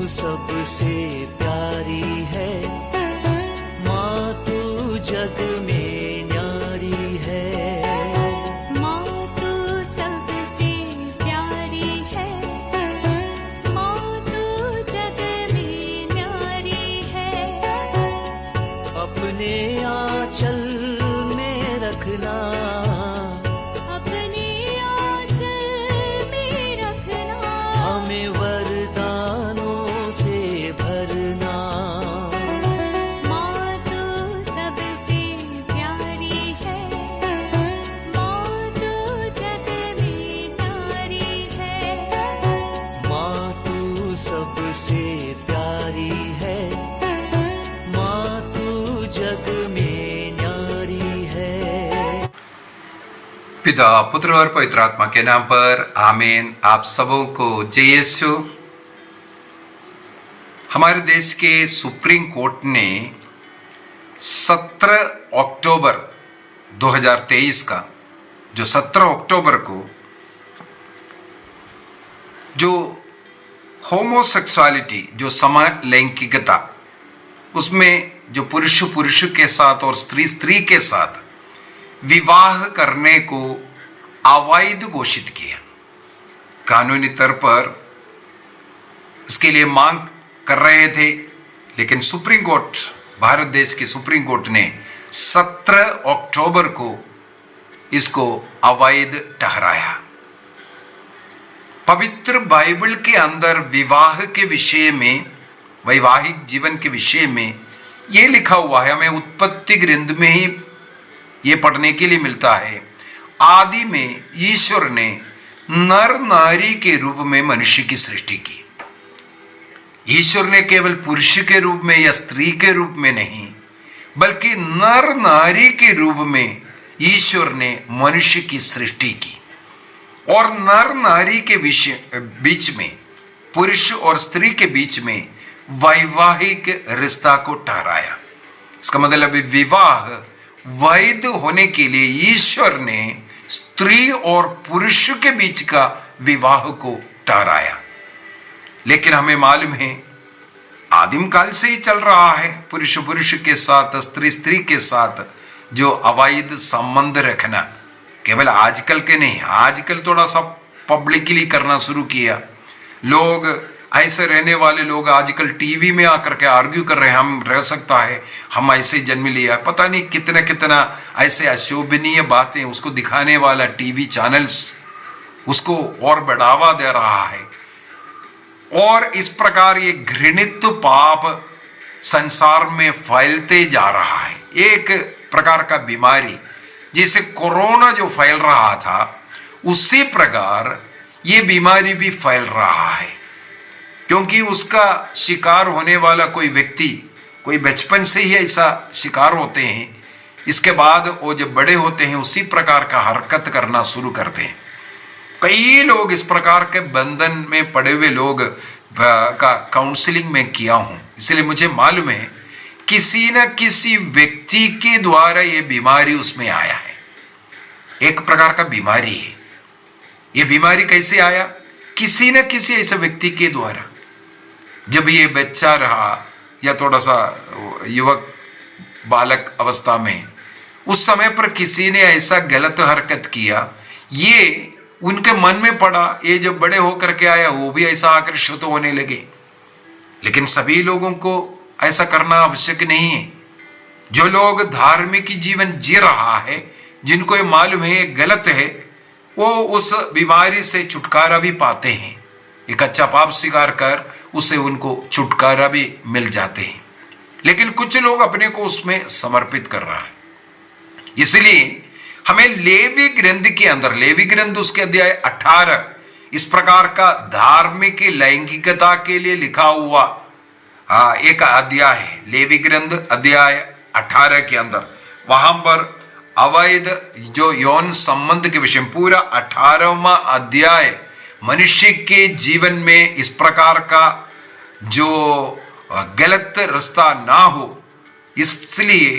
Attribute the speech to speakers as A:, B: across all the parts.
A: सबसे प्यारी है, माँ तू जग में न्यारी है।
B: माँ तू सबसे प्यारी है, माँ तू जग में न्यारी है।
A: अपने आंचल में रखना,
B: अपने आंचल में रखना,
A: हमें वरदानों से भरना।
B: माँ तू सबसे प्यारी है, माँ तू जग में न्यारी है।
A: माँ तू सबसे प्यारी है, माँ तू जग में न्यारी है।
C: पिता, पुत्र और पवित्र आत्मा के नाम पर आमीन। आप सबों को जय यीशु। हमारे देश के सुप्रीम कोर्ट ने 17 अक्टूबर 2023 का, जो 17 अक्टूबर को जो होमोसेक्सुअलिटी, जो समलैंगिकता, उसमें जो पुरुष पुरुष के साथ और स्त्री स्त्री के साथ विवाह करने को अवैध घोषित किया। कानूनी तौर पर इसके लिए मांग कर रहे थे, लेकिन सुप्रीम कोर्ट, भारत देश की सुप्रीम कोर्ट ने 17 अक्टूबर को इसको अवैध ठहराया। पवित्र बाइबल के अंदर विवाह के विषय में, वैवाहिक जीवन के विषय में यह लिखा हुआ है, हमें उत्पत्ति ग्रंथ में ही ये पढ़ने के लिए मिलता है। आदि में ईश्वर ने नर नारी के रूप में मनुष्य की सृष्टि की। ईश्वर ने केवल पुरुष के रूप में या स्त्री के रूप में नहीं, बल्कि नर नारी के रूप में ईश्वर ने मनुष्य की सृष्टि की। और नर नारी के बीच में, पुरुष और स्त्री के बीच में वैवाहिक रिश्ता को ठहराया। इसका मतलब विवाह वैध होने के लिए ईश्वर ने स्त्री और पुरुष के बीच का विवाह को ठहराया। लेकिन हमें मालूम है, आदिम काल से ही चल रहा है पुरुष पुरुष के साथ, स्त्री स्त्री के साथ जो अवैध संबंध रखना। केवल आजकल के नहीं, आजकल थोड़ा सा पब्लिकली करना शुरू किया। लोग ऐसे रहने वाले लोग आजकल टीवी में आकर के आर्ग्यू कर रहे हैं, हम रह सकता है, हम ऐसे जन्म लिया। पता नहीं कितना कितना ऐसे अशोभनीय बातें उसको दिखाने वाला टीवी चैनल्स उसको और बढ़ावा दे रहा है। और इस प्रकार ये घृणित पाप संसार में फैलते जा रहा है। एक प्रकार का बीमारी, जैसे कोरोना जो फैल रहा था, उसी प्रकार ये बीमारी भी फैल रहा है। क्योंकि उसका शिकार होने वाला कोई व्यक्ति, कोई बचपन से ही ऐसा शिकार होते हैं, इसके बाद वो जब बड़े होते हैं उसी प्रकार का हरकत करना शुरू करते हैं। कई लोग इस प्रकार के बंधन में पड़े हुए लोग का काउंसलिंग में किया हूं, इसलिए मुझे मालूम है किसी न किसी व्यक्ति के द्वारा ये बीमारी उसमें आया है। एक प्रकार का बीमारी है। ये बीमारी कैसे आया? किसी न किसी ऐसे व्यक्ति के द्वारा। जब ये बच्चा रहा या थोड़ा सा युवक बालक अवस्था में, उस समय पर किसी ने ऐसा गलत हरकत किया, ये उनके मन में पड़ा। ये जब बड़े होकर के आया वो भी ऐसा आकर्षित होने लगे। लेकिन सभी लोगों को ऐसा करना आवश्यक नहीं है। जो लोग धार्मिक जीवन जी रहा है, जिनको ये मालूम है गलत है, वो उस बीमारी से छुटकारा भी पाते हैं। एक अच्छा पाप स्वीकार कर उससे उनको छुटकारा भी मिल जाते हैं। लेकिन कुछ लोग अपने को उसमें समर्पित कर रहा है। इसलिए हमें लेवी ग्रंथ के अंदर, लेवी ग्रंथ उसके अध्याय 18 इस प्रकार का धार्मिक लैंगिकता के लिए लिखा हुआ एक अध्याय है। लेवी ग्रंथ अध्याय 18 के अंदर वहां पर अवैध जो यौन संबंध के विषय में पूरा 18वां अध्याय मनुष्य के जीवन में इस प्रकार का जो गलत रास्ता ना हो, इसलिए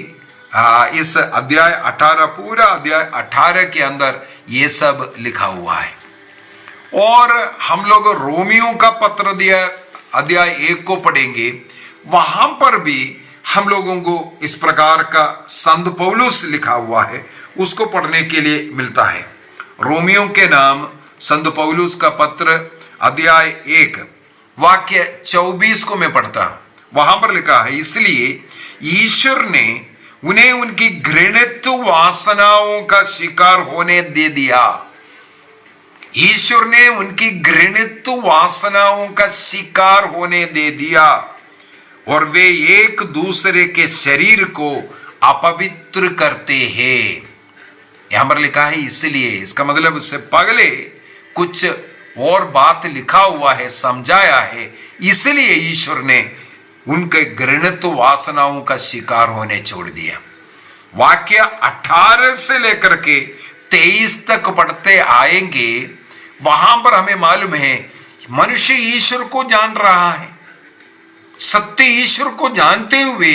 C: इस अध्याय 18, पूरा अध्याय 18 के अंदर ये सब लिखा हुआ है। और हम लोग रोमियो का पत्र दिया अध्याय 1 को पढ़ेंगे, वहां पर भी हम लोगों को इस प्रकार का संत पौलुस लिखा हुआ है, उसको पढ़ने के लिए मिलता है। रोमियो के नाम संत पौलुस का पत्र अध्याय 1 वाक्य 24 को मैं पढ़ता हूं। वहां पर लिखा है, इसलिए ईश्वर ने उन्हें उनकी घृणित वासनाओं का शिकार होने दे दिया। ईश्वर ने उनकी घृणित वासनाओं का शिकार होने दे दिया और वे एक दूसरे के शरीर को अपवित्र करते हैं। यहां पर लिखा है इसलिए, इसका मतलब उससे पहले कुछ और बात लिखा हुआ है, समझाया है। इसलिए ईश्वर ने उनके घृणित वासनाओं का शिकार होने छोड़ दिया। वाक्य 18 से लेकर के 23 तक पढ़ते आएंगे, वहां पर हमें मालूम है मनुष्य ईश्वर को जान रहा है, सत्य ईश्वर को जानते हुए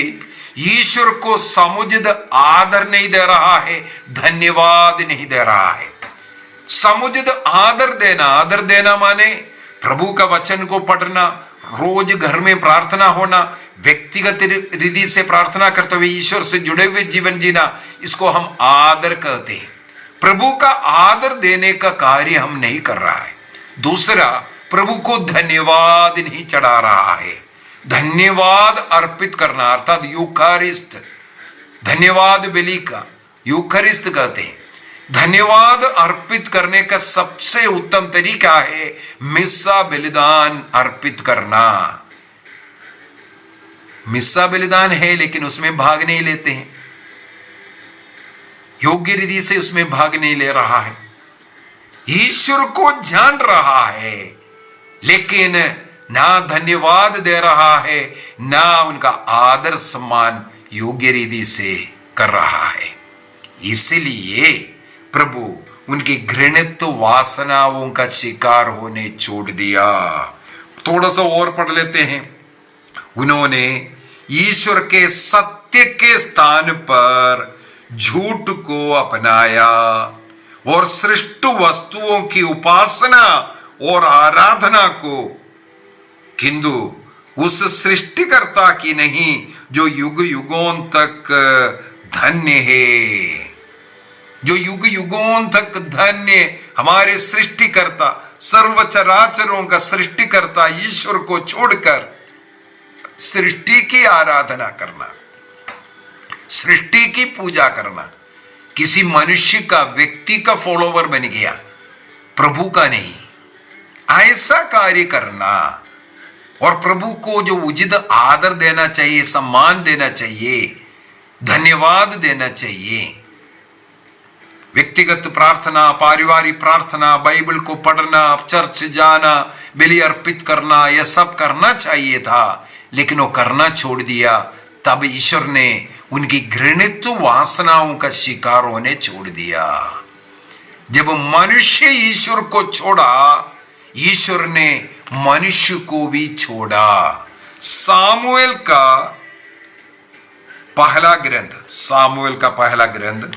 C: ईश्वर को समुचित आदर नहीं दे रहा है, धन्यवाद नहीं दे रहा है। समुचित आदर देना माने प्रभु का वचन को पढ़ना, रोज घर में प्रार्थना होना, व्यक्तिगत रीति से प्रार्थना करते हुए ईश्वर से जुड़े हुए जीवन जीना, इसको हम आदर कहते हैं। प्रभु का आदर देने का कार्य हम नहीं कर रहा है। दूसरा, प्रभु को धन्यवाद नहीं चढ़ा रहा है। धन्यवाद अर्पित करना अर्थात यूखारिस्त, धन्यवाद बलि का यूखारिस्त कहते हैं। धन्यवाद अर्पित करने का सबसे उत्तम तरीका है मिस्सा बलिदान अर्पित करना। मिस्सा बलिदान है लेकिन उसमें भाग नहीं लेते हैं, योग्य रीति से उसमें भाग नहीं ले रहा है। ईश्वर को जान रहा है लेकिन ना धन्यवाद दे रहा है, ना उनका आदर सम्मान योग्य रीति से कर रहा है। इसलिए प्रभु उनकी घृणित वासनाओं का शिकार होने छोड़ दिया। थोड़ा सा और पढ़ लेते हैं। उन्होंने ईश्वर के सत्य के स्थान पर झूठ को अपनाया और सृष्ट वस्तुओं की उपासना और आराधना को, किंतु उस सृष्टिकर्ता की नहीं जो युग युगों तक धन्य है, जो युग युगों तक धन्य, हमारे सृष्टिकर्ता, सर्वचराचरों का सृष्टिकर्ता ईश्वर को छोड़कर सृष्टि की आराधना करना, सृष्टि की पूजा करना, किसी मनुष्य का, व्यक्ति का फॉलोवर बन गया, प्रभु का नहीं, ऐसा कार्य करना और प्रभु को जो उचित आदर देना चाहिए, सम्मान देना चाहिए, धन्यवाद देना चाहिए, व्यक्तिगत प्रार्थना, पारिवारिक प्रार्थना, बाइबल को पढ़ना, चर्च जाना, बलि अर्पित करना, यह सब करना चाहिए था, लेकिन वो करना छोड़ दिया। तब ईश्वर ने उनकी घृणित वासनाओं का शिकार होने छोड़ दिया। जब मनुष्य ईश्वर को छोड़ा, ईश्वर ने मनुष्य को भी छोड़ा। सामुएल का पहला ग्रंथ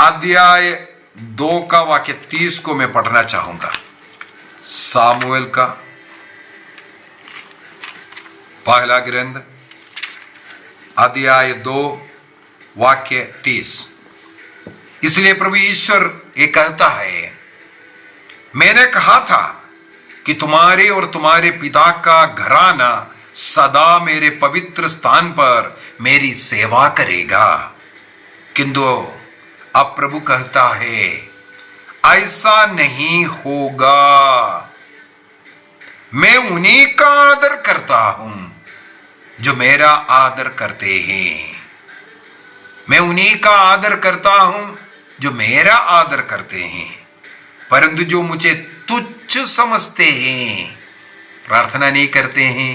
C: अध्याय 2 का वाक्य 30 को मैं पढ़ना चाहूंगा। सामुएल का पहला ग्रंथ अध्याय 2 वाक्य 30। इसलिए प्रभु ईश्वर ये कहता है, मैंने कहा था कि तुम्हारे और तुम्हारे पिता का घराना सदा मेरे पवित्र स्थान पर मेरी सेवा करेगा, किंतु अब प्रभु कहता है ऐसा नहीं होगा। मैं उन्हीं का आदर करता हूं जो मेरा आदर करते हैं। मैं उन्हीं का आदर करता हूं जो मेरा आदर करते हैं, परंतु जो मुझे तुच्छ समझते हैं, प्रार्थना नहीं करते हैं,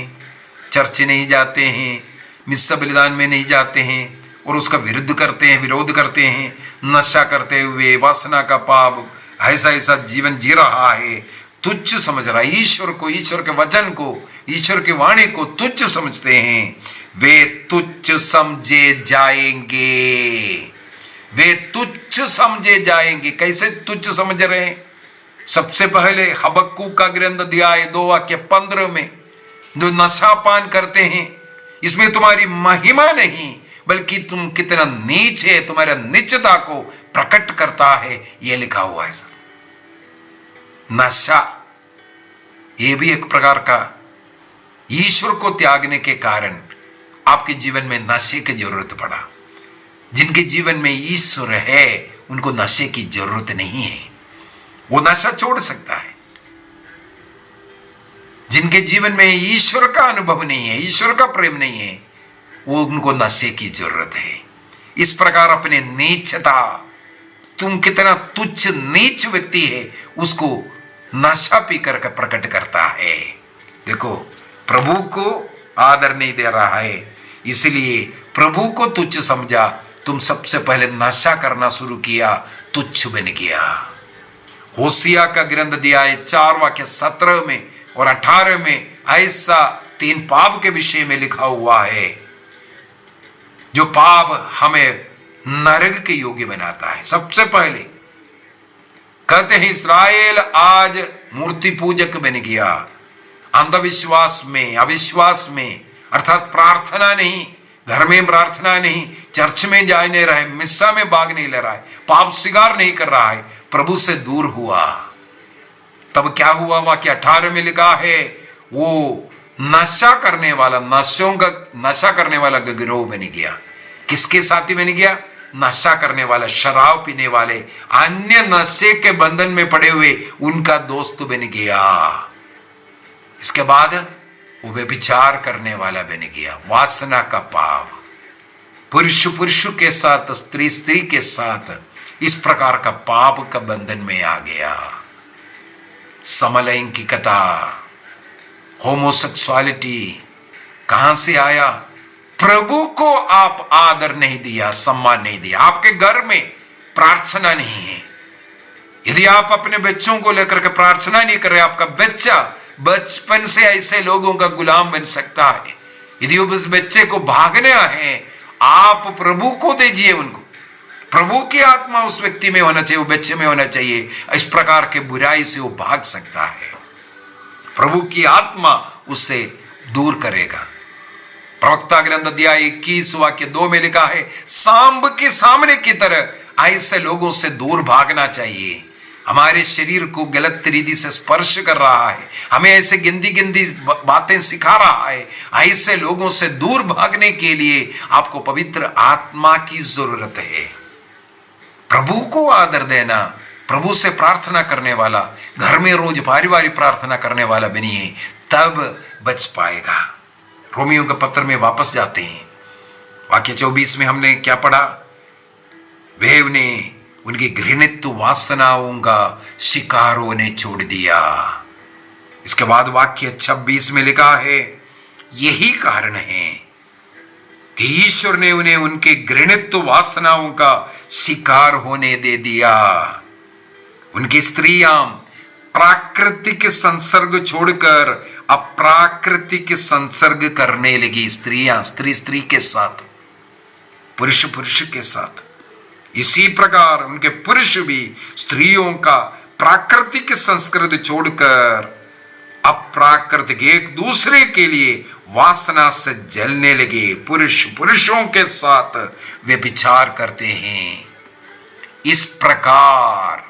C: चर्च नहीं जाते हैं, मिस्सा बलिदान में नहीं जाते हैं और उसका विरुद्ध करते हैं, विरोध करते हैं, नशा करते हुए वासना का पाप ऐसा जीवन जी रहा है, तुच्छ समझ रहा है, ईश्वर को, ईश्वर के वचन को, ईश्वर की वाणी को तुच्छ समझते हैं, वे तुच्छ समझे जाएंगे। वे तुच्छ समझे जाएंगे। कैसे तुच्छ समझ रहे हैं? सबसे पहले हबक्कूक का ग्रंथ अध्याय 2 वाक्य 15 में जो नशा पान करते हैं, इसमें तुम्हारी महिमा नहीं बल्कि तुम कितना नीच है, तुम्हारा नीचता को प्रकट करता है, यह लिखा हुआ है सर। नशा ये भी एक प्रकार का ईश्वर को त्यागने के कारण आपके जीवन में नशे की जरूरत पड़ा। जिनके जीवन में ईश्वर है उनको नशे की जरूरत नहीं है, वो नशा छोड़ सकता है। जिनके जीवन में ईश्वर का अनुभव नहीं है, ईश्वर का प्रेम नहीं है, वो उनको नशे की जरूरत है। इस प्रकार अपने नीचता, तुम कितना तुच्छ नीच व्यक्ति है, उसको नशा पी करके प्रकट करता है। देखो, प्रभु को आदर नहीं दे रहा है, इसलिए प्रभु को तुच्छ समझा, तुम सबसे पहले नशा करना शुरू किया, तुच्छ बन गया। होशिया का ग्रंथ दिया है 4 वाक्य 17 में और 18 में ऐसा 3 पाप के विषय में लिखा हुआ है जो पाप हमें नरक के योग्य बनाता है। सबसे पहले कहते हैं इस्राएल आज मूर्ति पूजक बन गया, अंधविश्वास में, अविश्वास में, अर्थात प्रार्थना नहीं, घर में प्रार्थना नहीं, चर्च में जा नहीं रहा है, मिस्सा में भाग नहीं ले रहा है, पाप स्वीकार नहीं कर रहा है, प्रभु से दूर हुआ। तब क्या हुआ? वाक्य 18 में लिखा है, वो नशा करने वाला, नशा करने वाला गिरोह बन गया। किसके साथी बन गया? नशा करने वाला, शराब पीने वाले, अन्य नशे के बंधन में पड़े हुए उनका दोस्त बन गया। इसके बाद वो व्यभिचार करने वाला बन गया, वासना का पाप, पुरुष पुरुष के साथ, स्त्री स्त्री के साथ, इस प्रकार का पाप का बंधन में आ गया। समलैंगिकता, होमोसेक्सुअलिटी कहां से आया? प्रभु को आप आदर नहीं दिया, सम्मान नहीं दिया, आपके घर में प्रार्थना नहीं है। यदि आप अपने बच्चों को लेकर के प्रार्थना नहीं कर रहे, आपका बच्चा बचपन से ऐसे लोगों का गुलाम बन सकता है। यदि उस बच्चे को भागना है, आप प्रभु को दीजिए उनको, प्रभु की आत्मा उस व्यक्ति में होना चाहिए, वो बच्चे में होना चाहिए। इस प्रकार के बुराई से वो भाग सकता है, प्रभु की आत्मा उससे दूर करेगा। प्रवक्ता ग्रंथ अध्याय 21 वाक्य 2 में लिखा है, सांब के सामने की तरह ऐसे लोगों से दूर भागना चाहिए। हमारे शरीर को गलत रीति से स्पर्श कर रहा है, हमें ऐसे गंदी बातें सिखा रहा है, ऐसे लोगों से दूर भागने के लिए आपको पवित्र आत्मा की जरूरत है। प्रभु को आदर देना, प्रभु से प्रार्थना करने वाला, घर में रोज पारिवारिक प्रार्थना करने वाला बनिए, तब बच पाएगा। रोमियो के पत्र में वापस जाते हैं, वाक्य 24 में हमने क्या पढ़ा? वेव ने उनकी घृणित वासनाओं का शिकार होने छोड़ दिया। इसके बाद वाक्य 26 में लिखा है, यही कारण है कि ईश्वर ने उन्हें उनके घृणित वासनाओं का शिकार होने दे दिया। उनकी स्त्रियां प्राकृतिक संसर्ग छोड़कर अप्राकृतिक संसर्ग करने लगी। स्त्रियां स्त्री के साथ, पुरुष पुरुष के साथ। इसी प्रकार उनके पुरुष भी स्त्रियों का प्राकृतिक संस्कृति छोड़कर अप्राकृतिक एक दूसरे के लिए वासना से जलने लगे, पुरुष पुरुषों के साथ व्यभिचार करते हैं। इस प्रकार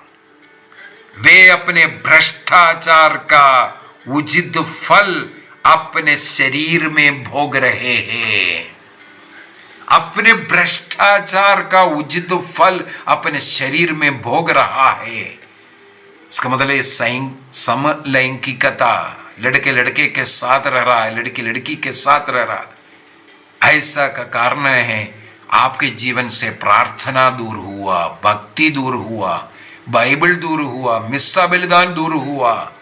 C: वे अपने भ्रष्टाचार का उचित फल अपने शरीर में भोग रहे हैं। अपने भ्रष्टाचार का उचित फल अपने शरीर में भोग रहा है। इसका मतलब है समलैंगिकता, लड़के लड़के के साथ रह रहा है, लड़की लड़की के साथ रह रहा है। ऐसा का कारण है आपके जीवन से प्रार्थना दूर हुआ, भक्ति दूर हुआ, बाइबल दूर हुआ, मिस्सा बलिदान दूर हुआ।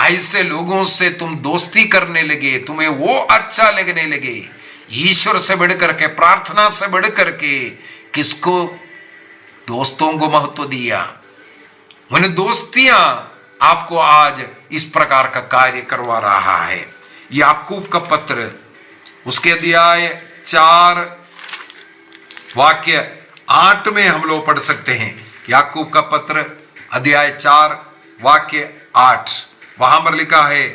C: ऐसे लोगों से तुम दोस्ती करने लगे, तुम्हें वो अच्छा लगने लगे। ईश्वर से बढ़ करके, प्रार्थना से बढ़ करके किसको? दोस्तों को महत्व दिया। उन दोस्तियां आपको आज इस प्रकार का कार्य करवा रहा है। याकूब का पत्र उसके अध्याय 4 वाक्य 8 में हम लोग पढ़ सकते हैं। याकूब का पत्र अध्याय 4 वाक्य 8, वहां पर लिखा है,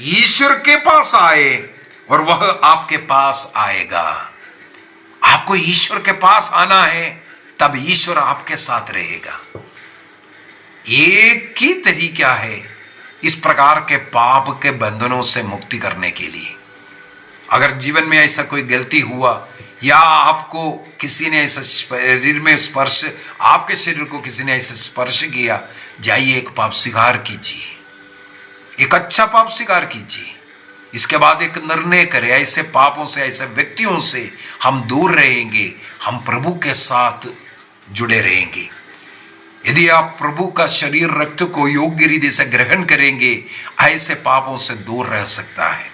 C: ईश्वर के पास आए और वह आपके पास आएगा। आपको ईश्वर के पास आना है, तब ईश्वर आपके साथ रहेगा। एक ही तरीका है इस प्रकार के पाप के बंधनों से मुक्ति करने के लिए। अगर जीवन में ऐसा कोई गलती हुआ या आपको किसी ने ऐसा शरीर में स्पर्श, आपके शरीर को किसी ने ऐसा स्पर्श किया, जाइए एक पाप स्वीकार कीजिए, एक अच्छा पाप स्वीकार कीजिए। इसके बाद एक निर्णय करें, ऐसे पापों से, ऐसे व्यक्तियों से हम दूर रहेंगे, हम प्रभु के साथ जुड़े रहेंगे। यदि आप प्रभु का शरीर रक्त को योग्य रीति से ग्रहण करेंगे, ऐसे पापों से दूर रह सकता है।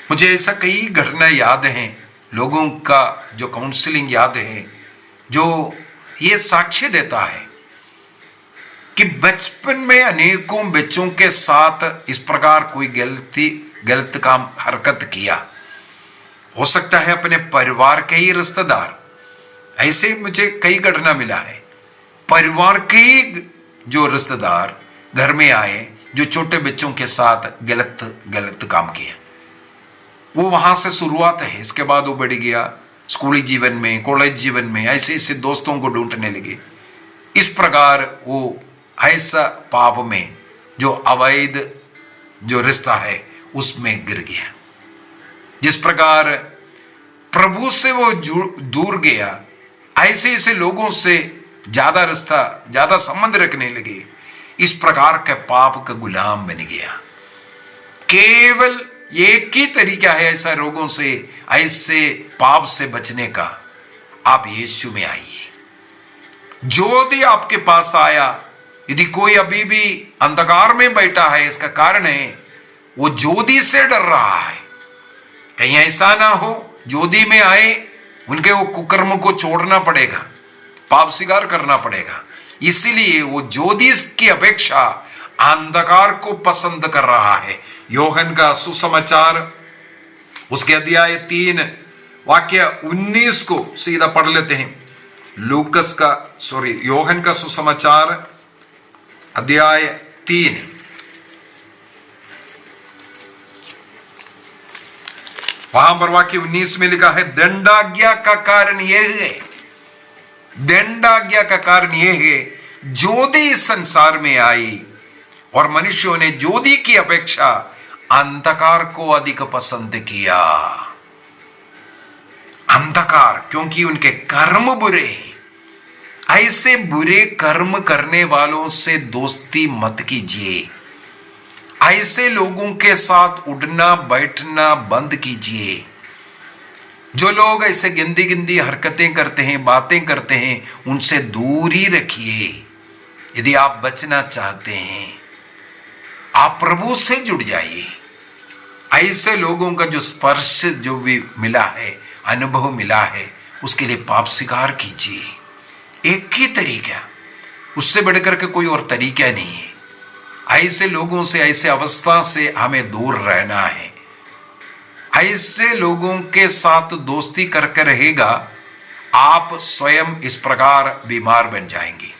C: मुझे ऐसा कई घटना याद हैं, लोगों का जो काउंसलिंग याद है, जो ये साक्ष्य देता है कि बचपन में अनेकों बच्चों के साथ इस प्रकार कोई गलत काम हरकत किया। हो सकता है अपने परिवार के ही रिश्तेदार, ऐसे मुझे कई घटना मिला है। परिवार के ही जो रिश्तेदार घर में आए, जो छोटे बच्चों के साथ गलत काम किया। वो वहां से शुरुआत है। इसके बाद वो बढ़ गया स्कूली जीवन में, कॉलेज जीवन में, ऐसे ऐसे दोस्तों को ढूंढने लगे। इस प्रकार वो ऐसा पाप में, जो अवैध जो रिश्ता है, उसमें गिर गया। जिस प्रकार प्रभु से वो दूर गया, ऐसे ऐसे लोगों से ज्यादा रिश्ता, ज्यादा संबंध रखने लगे। इस प्रकार के पाप का गुलाम बन गया। केवल एक ही तरीका है ऐसा रोगों से, ऐसे पाप से बचने का। आप यीशु में आइए। ज्योति आपके पास आया। यदि कोई अभी भी अंधकार में बैठा है, इसका कारण है वो ज्योति से डर रहा है। कहीं ऐसा ना हो ज्योति में आए, उनके वो कुकर्म को छोड़ना पड़ेगा, पाप स्वीकार करना पड़ेगा। इसीलिए वो ज्योति की अपेक्षा अंधकार को पसंद कर रहा है। योहन का सुसमाचार उसके अध्याय 3 वाक्य 19 को सीधा पढ़ लेते हैं। योहन का सुसमाचार अध्याय 3 वहां पर वाक्य 19 में लिखा है, दंडाज्ञा का कारण यह है, दंडाज्ञा का कारण यह है, ज्योति इस संसार में आई और मनुष्यों ने ज्योति की अपेक्षा अंधकार को अधिक पसंद किया। अंधकार, क्योंकि उनके कर्म बुरे हैं। ऐसे बुरे कर्म करने वालों से दोस्ती मत कीजिए। ऐसे लोगों के साथ उठना बैठना बंद कीजिए। जो लोग ऐसे गंदी गंदी हरकतें करते हैं, बातें करते हैं, उनसे दूरी रखिए। यदि आप बचना चाहते हैं, आप प्रभु से जुड़ जाइए। ऐसे लोगों का जो स्पर्श जो भी मिला है, अनुभव मिला है, उसके लिए पाप स्वीकार कीजिए। एक ही तरीका, उससे बढ़कर के कोई और तरीका नहीं है। ऐसे लोगों से, ऐसे अवस्था से हमें दूर रहना है। ऐसे लोगों के साथ दोस्ती करके रहेगा, आप स्वयं इस प्रकार बीमार बन जाएंगे।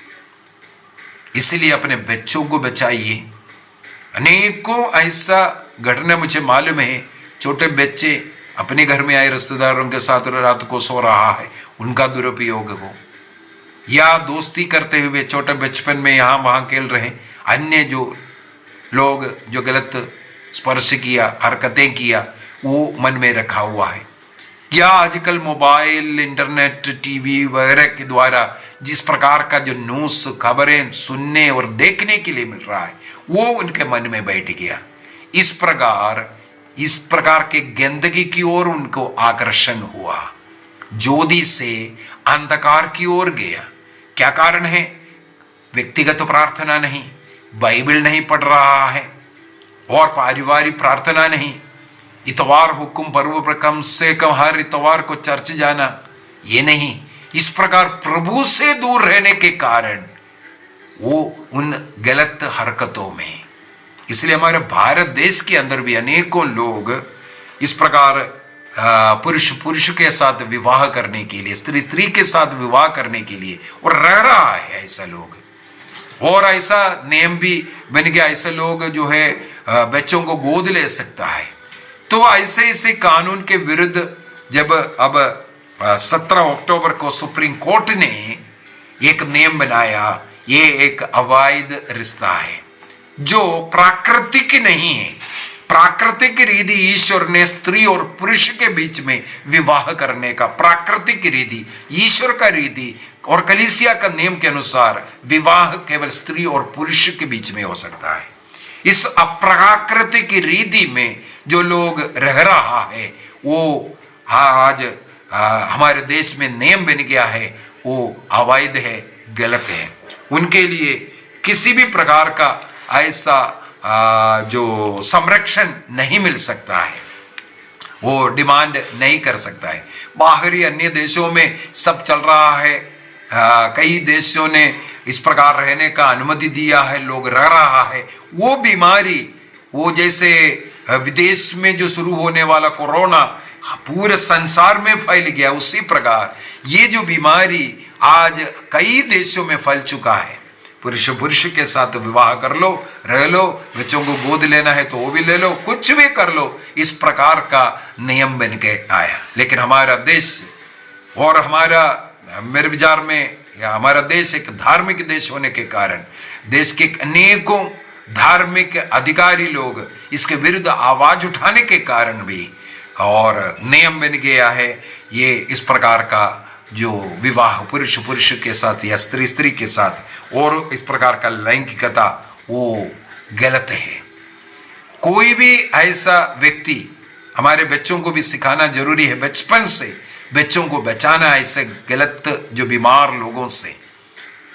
C: इसलिए अपने बच्चों को बचाइए। अनेकों ऐसा घटना मुझे मालूम है, छोटे बच्चे अपने घर में आए रिश्तेदारों के साथ रात को सो रहा है, उनका दुरुपयोग हो, या दोस्ती करते हुए छोटे बचपन में यहाँ वहाँ खेल रहे, अन्य जो लोग जो गलत स्पर्श किया, हरकतें किया, वो मन में रखा हुआ है। या आजकल मोबाइल, इंटरनेट, टीवी वगैरह के द्वारा जिस प्रकार का जो न्यूज़ खबरें सुनने और देखने के लिए मिल रहा है, वो उनके मन में बैठ गया। इस प्रकार के गंदगी की ओर उनको आकर्षण हुआ, ज्योति से अंधकार की ओर गया। क्या कारण है? व्यक्तिगत प्रार्थना नहीं, बाइबल नहीं पढ़ रहा है, और पारिवारिक प्रार्थना नहीं, इतवार हुक्म पर्व पर कम से कम हर इतवार को चर्च जाना, ये नहीं। इस प्रकार प्रभु से दूर रहने के कारण वो उन गलत हरकतों में। इसलिए हमारे भारत देश के अंदर भी अनेकों लोग इस प्रकार पुरुष के साथ विवाह करने के लिए, स्त्री के साथ विवाह करने के लिए और रह रहा है ऐसा लोग। और ऐसा नियम भी बन गया, ऐसे लोग जो है बच्चों को गोद ले सकता है। तो ऐसे ऐसे कानून के विरुद्ध जब अब 17 अक्टूबर को सुप्रीम कोर्ट ने एक नियम बनाया, ये एक अवैध रिश्ता है जो प्राकृतिक नहीं है। प्राकृतिक रीति ईश्वर ने स्त्री और पुरुष के बीच में विवाह करने का प्राकृतिक रीति, ईश्वर का रीति और कलीसिया का नियम के अनुसार विवाह केवल स्त्री और पुरुष के बीच में हो सकता है। इस अप्राकृतिक रीति में जो लोग रह रहा है वो आज हमारे देश में नियम बन गया है, वो अवैध है, गलत है। उनके लिए किसी भी प्रकार का ऐसा जो संरक्षण नहीं मिल सकता है, वो डिमांड नहीं कर सकता है। बाहरी अन्य देशों में सब चल रहा है, कई देशों ने इस प्रकार रहने का अनुमति दिया है, लोग रह रहा है। वो बीमारी, वो जैसे विदेश में जो शुरू होने वाला कोरोना पूरे संसार में फैल गया, उसी प्रकार ये जो बीमारी आज कई देशों में फैल चुका है। पुरुष के साथ विवाह कर लो, रह लो, बच्चों को गोद लेना है तो वो भी ले लो, कुछ भी कर लो, इस प्रकार का नियम बन के आया। लेकिन हमारा देश और मेरे विचार में हमारा देश एक धार्मिक देश होने के कारण देश के अनेकों धार्मिक अधिकारी लोग इसके विरुद्ध आवाज उठाने के कारण भी और नियम बन गया है ये इस प्रकार का जो विवाह पुरुष के साथ या स्त्री के साथ और इस प्रकार का लैंगिकता वो गलत है। कोई भी ऐसा व्यक्ति, हमारे बच्चों को भी सिखाना जरूरी है, बचपन से बच्चों को बचाना ऐसे गलत जो बीमार लोगों से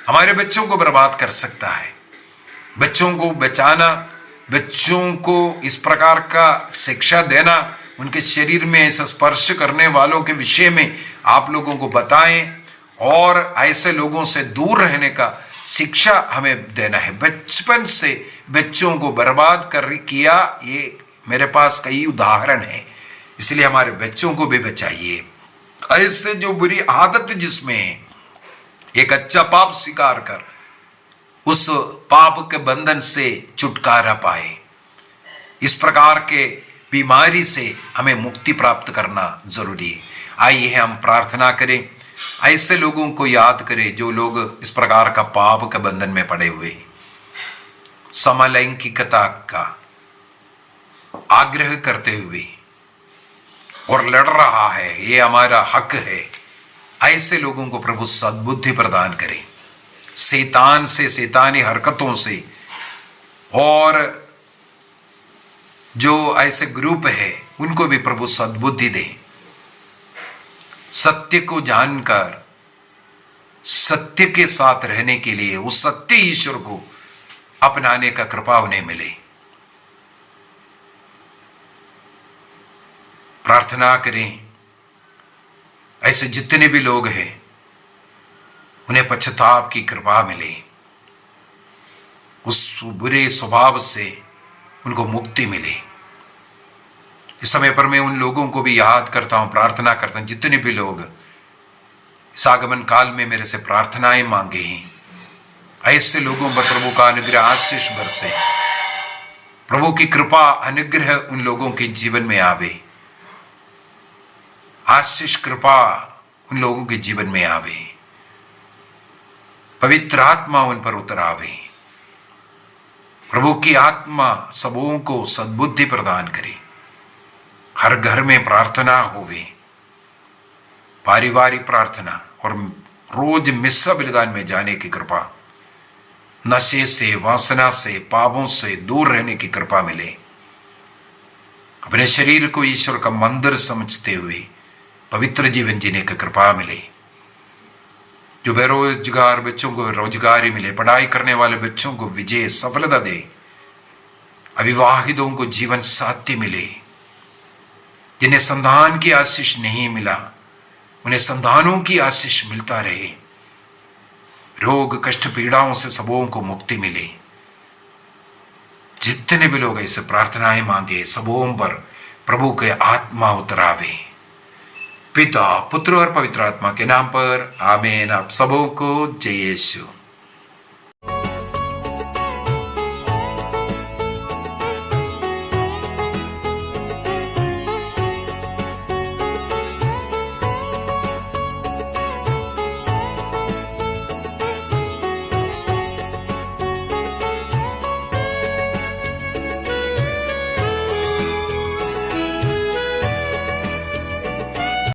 C: हमारे बच्चों को बर्बाद कर सकता है। बच्चों को बचाना, बच्चों को इस प्रकार का शिक्षा देना, उनके शरीर में ऐसा स्पर्श करने वालों के विषय में आप लोगों को बताएं और ऐसे लोगों से दूर रहने का शिक्षा हमें देना है। बचपन से बच्चों को बर्बाद किया, ये मेरे पास कई उदाहरण हैं, इसलिए हमारे बच्चों को भी बचाइए। ऐसे जो बुरी आदत जिसमें एक अच्छा पाप स्वीकार कर उस पाप के बंधन से छुटकारा पाए, इस प्रकार के बीमारी से हमें मुक्ति प्राप्त करना जरूरी है। आइए हम प्रार्थना करें, ऐसे लोगों को याद करें जो लोग इस प्रकार का पाप के बंधन में पड़े हुए हैं, समलैंगिकता का आग्रह करते हुए और लड़ रहा है, ये हमारा हक है। ऐसे लोगों को प्रभु सद्बुद्धि प्रदान करें, शैतान से, शैतानी हरकतों से, और जो ऐसे ग्रुप है उनको भी प्रभु सद्बुद्धि दे। सत्य को जानकर सत्य के साथ रहने के लिए उस सत्य ईश्वर को अपनाने का कृपा उन्हें मिले। प्रार्थना करें ऐसे जितने भी लोग हैं उन्हें पश्चाताप की कृपा मिले, उस बुरे स्वभाव से उनको मुक्ति मिले। इस समय पर मैं उन लोगों को भी याद करता हूं, प्रार्थना करता हूं, जितने भी लोग इस आगमन काल में मेरे से प्रार्थनाएं मांगे हैं, ऐसे लोगों पर प्रभु का अनुग्रह आशीष बरसे, प्रभु की कृपा अनुग्रह उन लोगों के जीवन में आवे, आशीष कृपा उन लोगों के जीवन में आवे, पवित्र आत्मा उन पर उतर आवे। प्रभु की आत्मा सबों को सद्बुद्धि प्रदान करे। हर घर में प्रार्थना होवे, पारिवारिक प्रार्थना, और रोज मिस्सा बलिदान में जाने की कृपा, नशे से, वासना से, पापों से दूर रहने की कृपा मिले। अपने शरीर को ईश्वर का मंदिर समझते हुए पवित्र जीवन जीने की कृपा मिले। जो बेरोजगार बच्चों को रोजगारी मिले, पढ़ाई करने वाले बच्चों को विजय सफलता दे, अविवाहितों को जीवन साथी मिले, जिन्हें संतान की आशीष नहीं मिला उन्हें संतानों की आशीष मिलता रहे। रोग कष्ट पीड़ाओं से सबों को मुक्ति मिले। जितने भी लोग ऐसे प्रार्थनाएं मांगे, सबों पर प्रभु के आत्मा उतरावे। पिता, पुत्र और पवित्र आत्मा के नाम पर आमीन। आप सबों को जय यीशु।